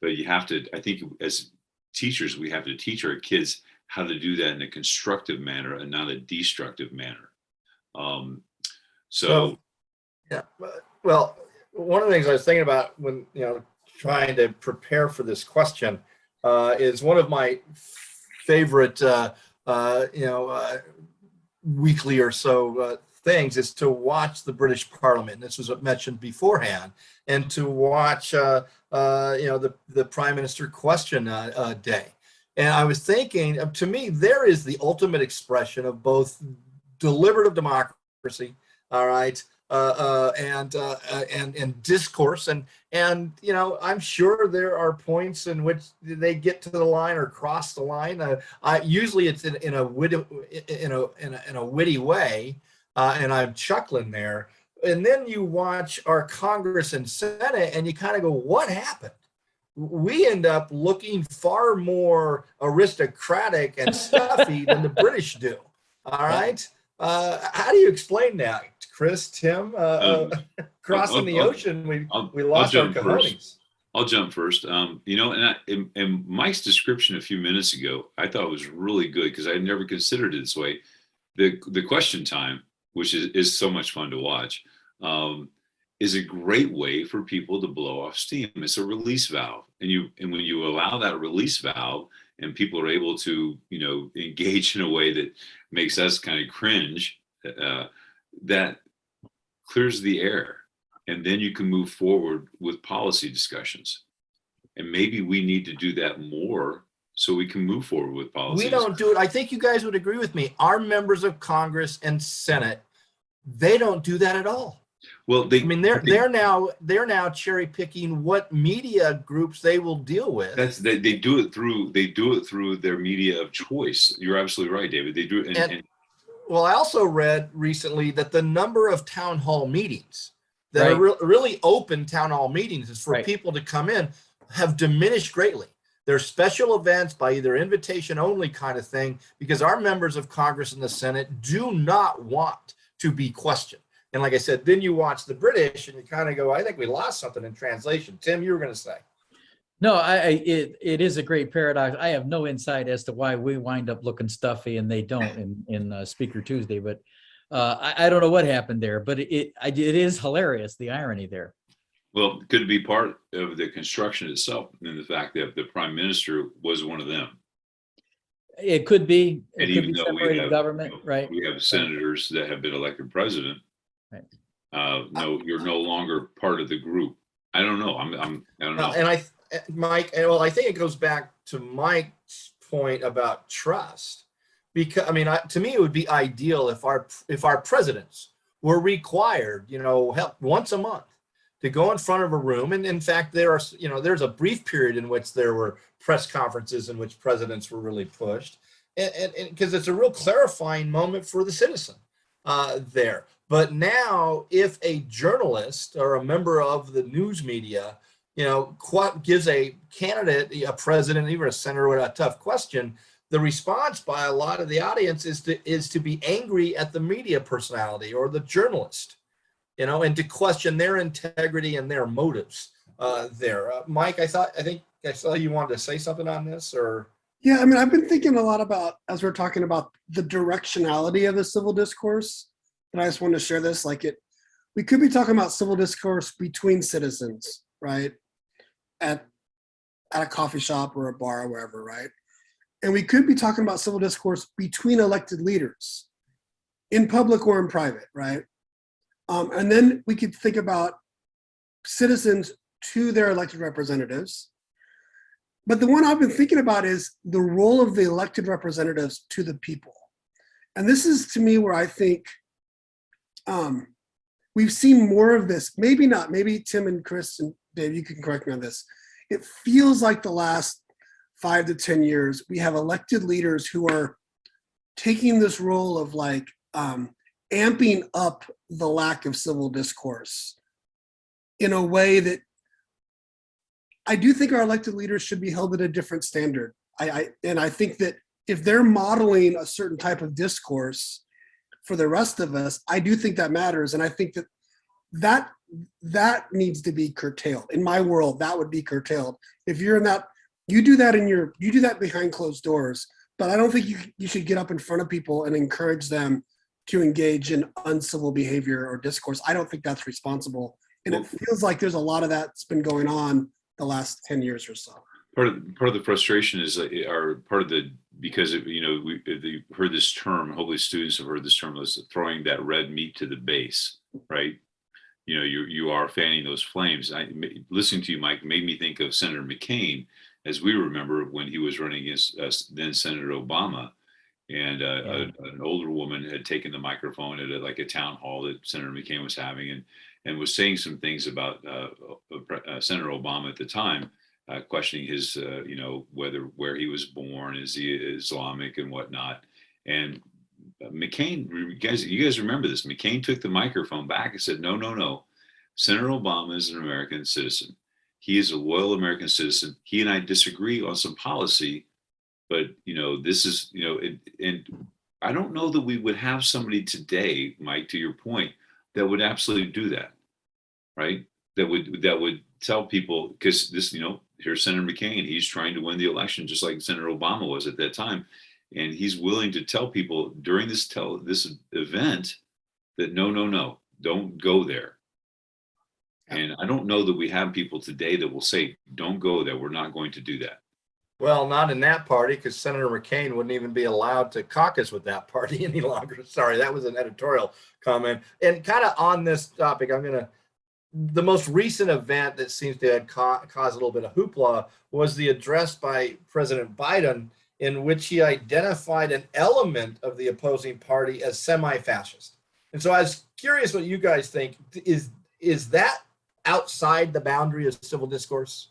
But you have to, I think as teachers, we have to teach our kids how to do that in a constructive manner and not a destructive manner. Yeah, well, one of the things I was thinking about when, trying to prepare for this question is one of my favorite, weekly or so things is to watch the British Parliament. This was mentioned beforehand, and to watch, the Prime Minister question day. And I was thinking, to me, there is the ultimate expression of both deliberative democracy, all right, and discourse, and I'm sure there are points in which they get to the line or cross the line. Usually it's in a witty way, and I'm chuckling there. And then you watch our Congress and Senate, and you kind of go, "What happened?" We end up looking far more aristocratic and stuffy than the British do. All right. How do you explain that, Chris, Tim? Crossing the ocean, we lost our cojones. I'll jump first. And Mike's description a few minutes ago, I thought was really good because I had never considered it this way. The question time, which is so much fun to watch, is a great way for people to blow off steam. It's a release valve, and when you allow that release valve, and people are able to engage in a way that makes us kind of cringe, that clears the air, and then you can move forward with policy discussions. And maybe we need to do that more so we can move forward with policy. We don't do it. I think you guys would agree with me. Our members of Congress and Senate, they don't do that at all. Well, they're now cherry picking what media groups they will deal with. They do it through their media of choice. You're absolutely right, David. They do it. Well, I also read recently that the number of town hall meetings that are really open town hall meetings is for people to come in have diminished greatly. There's special events by either invitation only kind of thing, because our members of Congress and the Senate do not want to be questioned. And like I said, then you watch the British and you kind of go, I think we lost something in translation. Tim, you were going to say. No, it is a great paradox. I have no insight as to why we wind up looking stuffy and they don't in Speaker Tuesday, but I don't know what happened there, but it is hilarious, the irony there. Well, it could be part of the construction itself, and the fact that the Prime Minister was one of them. It could be. And even though we have government, right? We have senators that have been elected president. Right. No, you're no longer part of the group. I don't know. I don't know. And Mike, I think it goes back to Mike's point about trust, because to me, it would be ideal if our presidents were required, once a month to go in front of a room. And in fact, there's a brief period in which there were press conferences in which presidents were really pushed, and because it's a real clarifying moment for the citizen there. But now, if a journalist or a member of the news media, gives a candidate, a president, even a senator with a tough question, the response by a lot of the audience is to be angry at the media personality or the journalist, and to question their integrity and their motives there. Mike, I think I saw you wanted to say something on this, or? Yeah, I've been thinking a lot about, as we're talking about the directionality of the civil discourse, and I just wanted to share this. We could be talking about civil discourse between citizens, right? At a coffee shop or a bar or wherever, right? And we could be talking about civil discourse between elected leaders in public or in private, right? And then we could think about citizens to their elected representatives. But the one I've been thinking about is the role of the elected representatives to the people. And this is, to me, where I think we've seen more of this. Maybe not. Maybe Tim and Chris and Dave, you can correct me on this. It feels like the last 5 to 10 years, we have elected leaders who are taking this role of amping up the lack of civil discourse in a way that I do think our elected leaders should be held at a different standard. And I think that if they're modeling a certain type of discourse for the rest of us, I do think that matters. And I think that needs to be curtailed. In my world, that would be curtailed. If you're in that, you do that behind closed doors, but I don't think you should get up in front of people and encourage them to engage in uncivil behavior or discourse. I don't think that's responsible. And it feels like there's a lot of that's been going on the last 10 years or so. Part of the frustration is, because we've heard this term, hopefully students have heard this term, is throwing that red meat to the base, right? You are fanning those flames. Listening to you, Mike, made me think of Senator McCain, as we remember when he was running against then Senator Obama, and an older woman had taken the microphone at a town hall that Senator McCain was having, and was saying some things about Senator Obama at the time, questioning his, where he was born, is he Islamic and whatnot. And McCain, you guys remember this? McCain took the microphone back and said, no. Senator Obama is an American citizen. He is a loyal American citizen. He and I disagree on some policy, but this is, and I don't know that we would have somebody today, Mike, to your point, that would absolutely do that, right? That would tell people, because this, here's Senator McCain. He's trying to win the election just like Senator Obama was at that time. And he's willing to tell people during this event that no, don't go there. And I don't know that we have people today that will say, don't go there. We're not going to do that. Well, not in that party, because Senator McCain wouldn't even be allowed to caucus with that party any longer. Sorry, that was an editorial comment. And kind of on this topic, the most recent event that seems to have caused a little bit of hoopla was the address by President Biden, in which he identified an element of the opposing party as semi-fascist. And so I was curious what you guys think. Is that outside the boundary of civil discourse,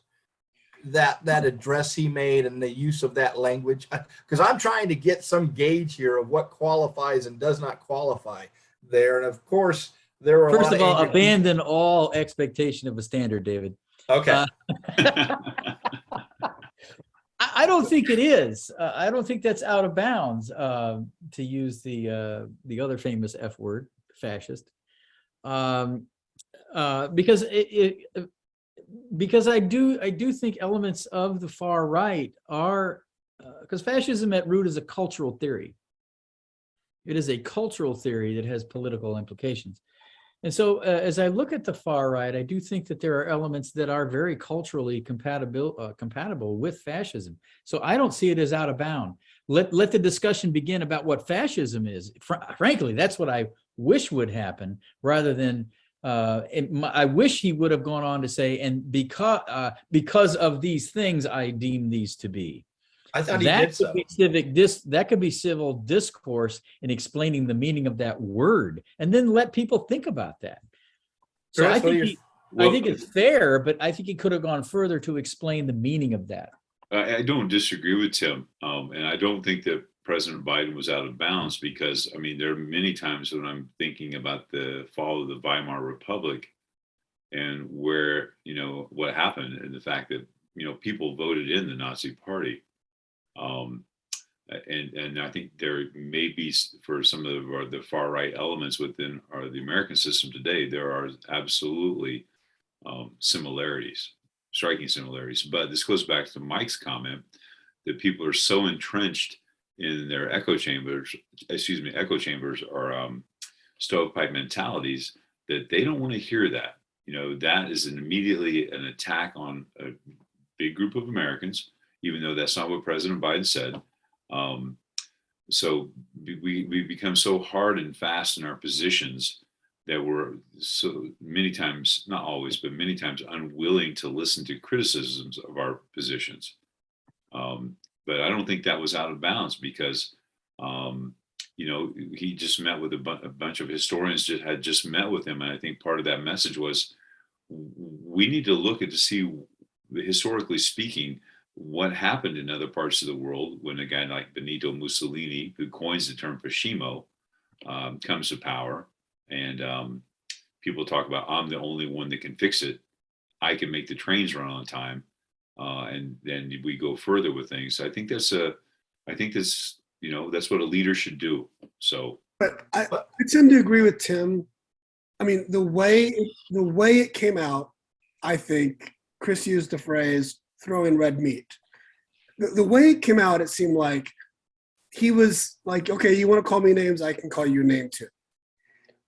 that address he made and the use of that language? Because I'm trying to get some gauge here of what qualifies and does not qualify there. And of course, there were First of all, abandon all expectation of a standard, David. Okay. I don't think it is. I don't think that's out of bounds, to use the other famous F word, fascist. Because I do think elements of the far right are, because fascism at root is a cultural theory. It is a cultural theory that has political implications. And so as I look at the far right, I do think that there are elements that are very culturally compatible with fascism. So I don't see it as out of bound. Let the discussion begin about what fascism is. Frankly, that's what I wish would happen, rather than I wish he would have gone on to say, and because of these things, I deem these to be. I thought he did so. That could be civil discourse in explaining the meaning of that word, and then let people think about that. So Chris, I think it's fair, but I think he could have gone further to explain the meaning of that. I don't disagree with Tim, and I don't think that President Biden was out of bounds, because there are many times when I'm thinking about the fall of the Weimar Republic and where what happened, and the fact that people voted in the Nazi Party. And I think there may be, for some of the far right elements within the American system today, there are absolutely similarities, striking similarities. But this goes back to Mike's comment that people are so entrenched in their echo chambers, or stovepipe mentalities, that they don't want to hear that. That is immediately an attack on a big group of Americans, even though that's not what President Biden said. So we become so hard and fast in our positions that we're so many times, not always, but many times unwilling to listen to criticisms of our positions. But I don't think that was out of bounds because, he just met with a bunch of historians had just met with him. And I think part of that message was we need to look at to see, historically speaking, what happened in other parts of the world when a guy like Benito Mussolini, who coins the term fascismo, comes to power. And people talk about, I'm the only one that can fix it. I can make the trains run on time. And then we go further with things. I think that's what a leader should do. So, but I tend to agree with Tim. I mean, the way it came out, I think Chris used the phrase "throw in red meat." The way it came out, it seemed like he was like, "Okay, you want to call me names? I can call you a name too."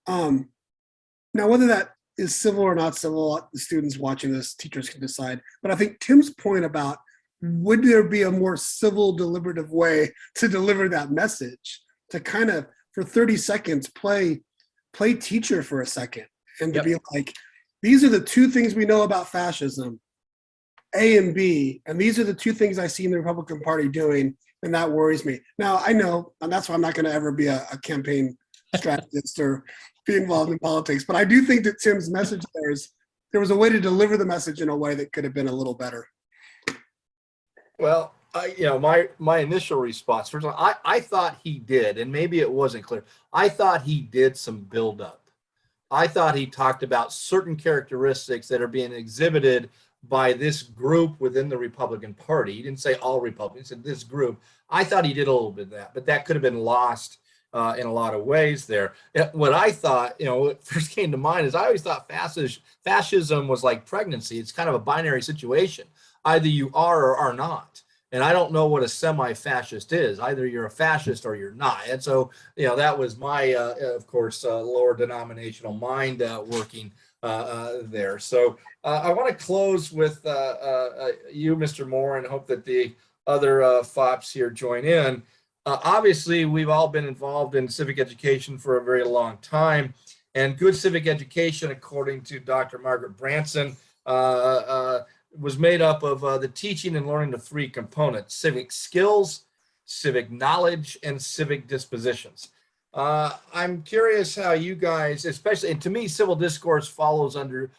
Now, whether that is civil or not civil, the students watching this, teachers can decide. But I think Tim's point about would there be a more civil, deliberative way to deliver that message, to kind of for 30 seconds play teacher for a second, and to be like, these are the two things we know about fascism, A and B, and these are the two things I see in the Republican Party doing, and that worries me. Now, I know, and that's why I'm not going to ever be a campaign strategist or be involved in politics, but I do think that Tim's message there was a way to deliver the message in a way that could have been a little better. Well, my initial response, first of all, I thought he did, and maybe it wasn't clear. I thought he did some buildup. I thought he talked about certain characteristics that are being exhibited by this group within the Republican Party. He didn't say all Republicans, he said this group. I thought he did a little bit of that, but that could have been lost in a lot of ways there. What I thought, what first came to mind is I always thought fascism was like pregnancy. It's kind of a binary situation. Either you are or are not. And I don't know what a semi-fascist is. Either you're a fascist or you're not. And so, that was my, of course, lower denominational mind working there. So I want to close with you, Mr. Moore, and hope that the other FOPs here join in. Obviously, we've all been involved in civic education for a very long time. And good civic education, according to Dr. Margaret Branson, was made up of the teaching and learning of three components: civic skills, civic knowledge, and civic dispositions. I'm curious how you guys, especially, and to me, civil discourse falls under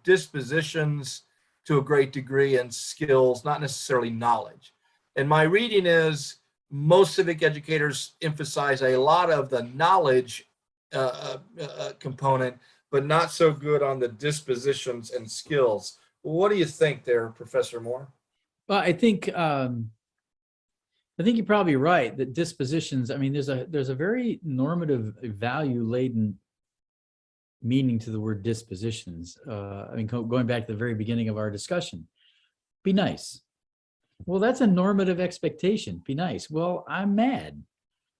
dispositions to a great degree and skills, not necessarily knowledge. And my reading is most civic educators emphasize a lot of the knowledge component, but not so good on the dispositions and skills. What do you think there, Professor Moore? Well, I think you're probably right that dispositions, I mean, there's a very normative, value laden meaning to the word dispositions. I mean, going back to the very beginning of our discussion, be nice. Well, that's a normative expectation. Be nice. Well, I'm mad.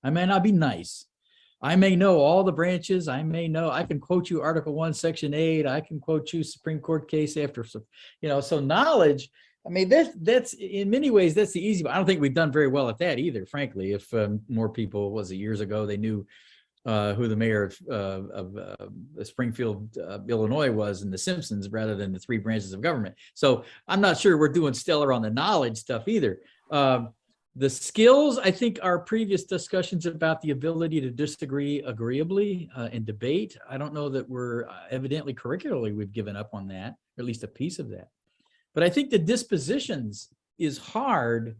I may not be nice. I may know all the branches. I can quote you Article 1, Section 8. I can quote you Supreme Court case after, so knowledge. I mean, that's in many ways, that's the easy, but I don't think we've done very well at that either, frankly. If more people, years ago, they knew who the mayor of Springfield, Illinois was in The Simpsons rather than the three branches of government. So I'm not sure we're doing stellar on the knowledge stuff either. The skills, I think our previous discussions about the ability to disagree agreeably and debate, I don't know that we're evidently curricularly we've given up on that, or at least a piece of that. But I think the dispositions is hard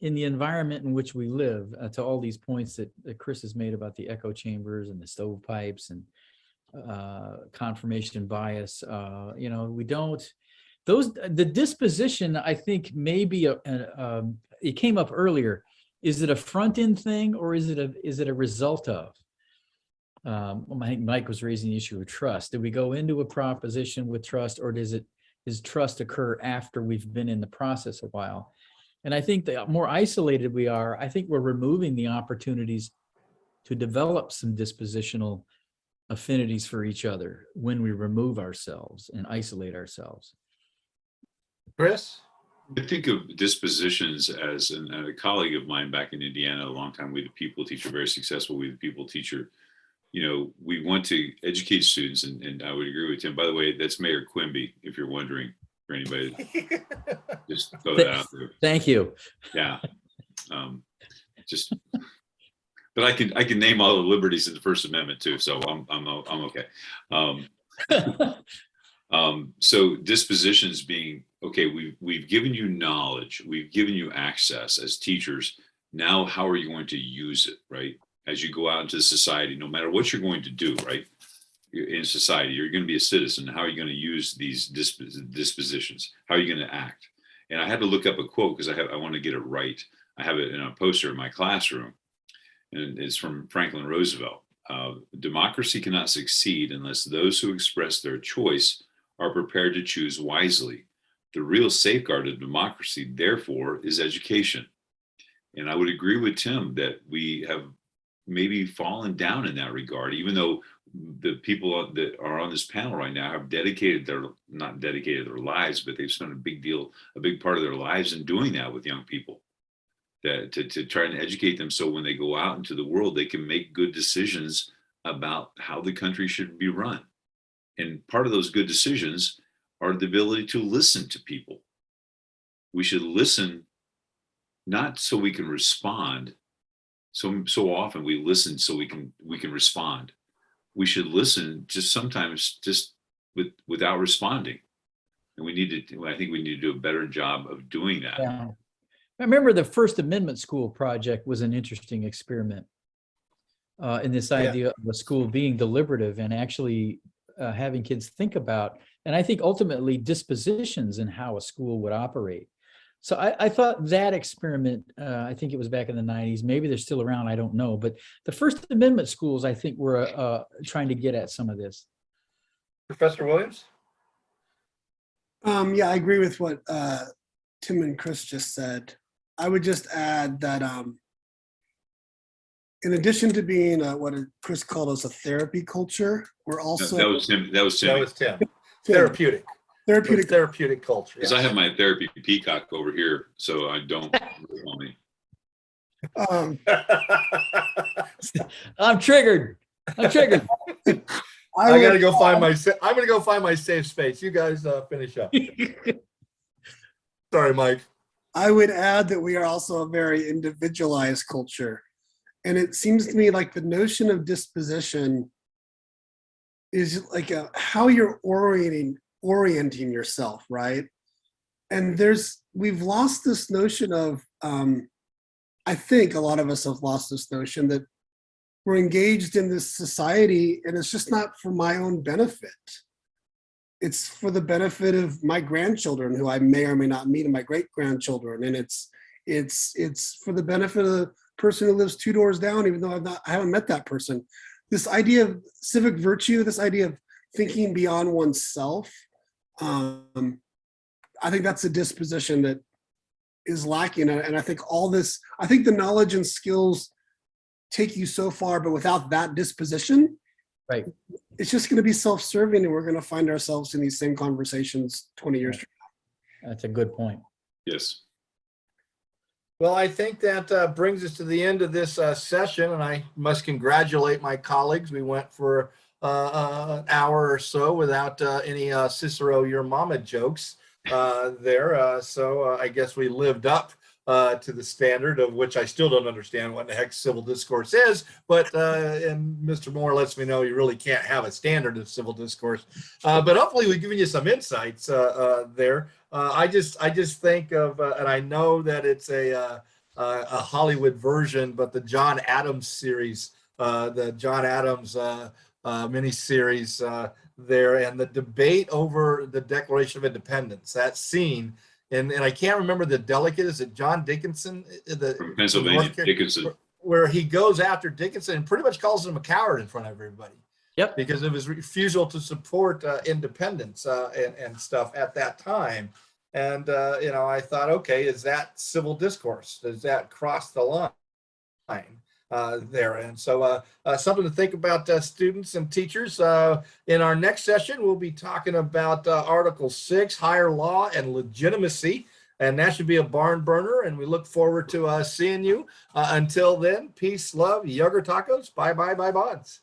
in the environment in which we live, to all these points that Chris has made about the echo chambers and the stovepipes and confirmation bias. We don't, the disposition, I think maybe it came up earlier. Is it a front end thing or is it a result of? I think Mike was raising the issue of trust. Do we go into a proposition with trust, or does trust occur after we've been in the process a while? And I think the more isolated we are, I think we're removing the opportunities to develop some dispositional affinities for each other when we remove ourselves and isolate ourselves. Chris? I think of dispositions as, and a colleague of mine back in Indiana, a long time, we the people teacher, very successful we the people teacher. We want to educate students, and I would agree with Tim. By the way, that's Mayor Quimby, if you're wondering, for anybody. Just throw that out there. Thank you. Yeah. But I can name all the liberties in the First Amendment too, so I'm okay. So dispositions being, okay, we've given you knowledge, we've given you access as teachers. Now, how are you going to use it, right? As you go out into society, no matter what you're going to do, right? In society, you're going to be a citizen. How are you going to use these dispositions? How are you going to act? And I had to look up a quote because I want to get it right. I have it in a poster in my classroom, and it's from Franklin Roosevelt. Democracy cannot succeed unless those who express their choice are prepared to choose wisely. The real safeguard of democracy, therefore, is education. And I would agree with Tim that we have maybe fallen down in that regard, even though the people that are on this panel right now have not dedicated their lives, but they've spent a big part of their lives in doing that with young people, that to try and educate them so when they go out into the world, they can make good decisions about how the country should be run. And part of those good decisions are the ability to listen to people. We should listen, not so we can respond. So often we listen so we can respond. We should listen just sometimes without responding. And I think we need to do a better job of doing that. Yeah. I remember the First Amendment School project was an interesting experiment in this idea of a school being deliberative and actually having kids think about, and I think ultimately dispositions in how a school would operate. So I thought that experiment, I think it was back in the 90s, maybe they're still around, I don't know, but the First Amendment schools, I think, were trying to get at some of this. Professor Williams? Yeah, I agree with what Tim and Chris just said. I would just add that in addition to being what Chris called us a therapy culture, we're also— That was Tim. That was Tim. Therapeutic. Therapeutic culture. Because I have my therapy peacock over here, so I don't call me. I'm triggered. I'm gonna go find my safe space. You guys finish up. Sorry, Mike. I would add that we are also a very individualized culture. And it seems to me like the notion of disposition is like how you're orienting yourself, right? And we've lost this notion of, I think a lot of us have lost this notion that we're engaged in this society and it's just not for my own benefit. It's for the benefit of my grandchildren, who I may or may not meet, and my great-grandchildren. And it's for the benefit of the person who lives 2 doors down, even though I haven't met that person. This idea of civic virtue, this idea of thinking beyond oneself, I think that's a disposition that is lacking. And I think the knowledge and skills take you so far, but without that disposition, right, it's just going to be self-serving, and we're going to find ourselves in these same conversations 20 years from now. That's a good point. Yes. Well, I think that brings us to the end of this session, and I must congratulate my colleagues. We went for an hour or so without any Cicero your mama jokes there. So I guess we lived up to the standard, of which I still don't understand what the heck civil discourse is, but and Mr. Moore lets me know you really can't have a standard of civil discourse. But hopefully we've given you some insights there. I just think of, and I know that it's a Hollywood version, but the John Adams series, the John Adams miniseries there, and the debate over the Declaration of Independence, that scene. And I can't remember the delegate. Is it John Dickinson? From Pennsylvania, Dickinson. Where he goes after Dickinson and pretty much calls him a coward in front of everybody. Yep. Because of his refusal to support independence and stuff at that time. And, I thought, okay, is that civil discourse? Does that cross the line? there. And so something to think about, students and teachers. In our next session, we'll be talking about Article 6, higher law and legitimacy. And that should be a barn burner. And we look forward to seeing you. Until then, peace, love, yogurt tacos. Bye, bye, bye, bonds.